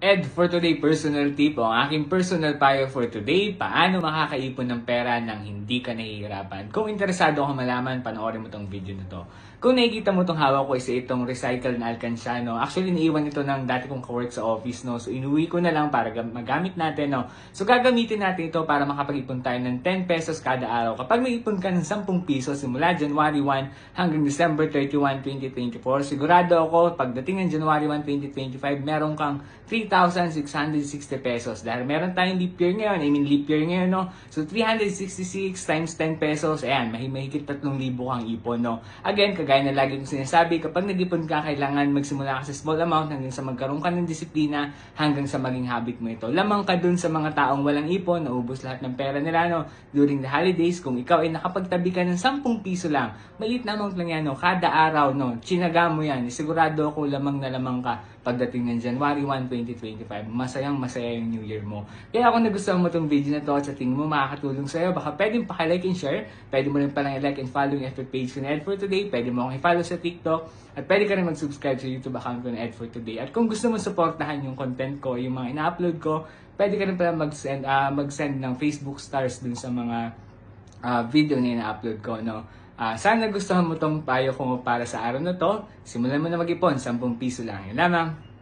Ed, for today, personal tip o ang aking personal payo for today, paano makakaipon ng pera nang hindi ka nahihirapan. Kung interesado ka malaman, panoorin mo tong video na to. Kung nakikita mo tong hawak ko, isa itong recycled na alkansyano. Actually, naiwan ito ng dati kong kawork sa office, no? So, inuwi ko na lang para magamit natin, no? So, gagamitin natin ito para makapag-ipon tayo ng 10 pesos kada araw. Kapag may ipon ka ng 10 piso simula January 1 hanggang December 31, 2024, sigurado ako, pagdating ng January 1, 2025, meron kang 3,660 pesos. Dahil meron tayong leap year ngayon, leap year ngayon, no? So, 366 times 10 pesos, ayan, mahigit 3,000 kang ipon, no? Again, kagaya na lagi kong sinasabi, kapag nag-ipon ka, kailangan magsimula ka sa small amount hanggang sa magkaroon ka ng disiplina, hanggang sa maging habit mo ito. Lamang ka dun sa mga taong walang ipon, naubos lahat ng pera nila, no? During the holidays, kung ikaw ay nakapagtabi ka ng 10 piso lang, maliit na amount lang yan, no? Kada araw, no? Tsinaga mo yan, sigurado ako lamang na lamang ka pagdating ng January 1, 2025. Masayang masaya yung New Year mo. Kaya kung nagustuhan mo itong video na to at sa tingin mo makakatulong sa'yo, baka pwedeng pakilike and share. Pwede mo rin palang i-like and follow yung FB page ko na Ed for Today. Pwede mo akong i-follow sa TikTok. At pwede ka rin mag-subscribe sa YouTube account ko na Ed for Today. At kung gusto mo supportahan yung content ko, yung mga ina-upload ko, pwede ka rin pala mag-send ng Facebook stars dun sa mga video na ina-upload ko, no? Sana gustuhan mo tong payo ko para sa araw na to. Simulan mo na mag-ipon, 10 piso lang. Yun lamang.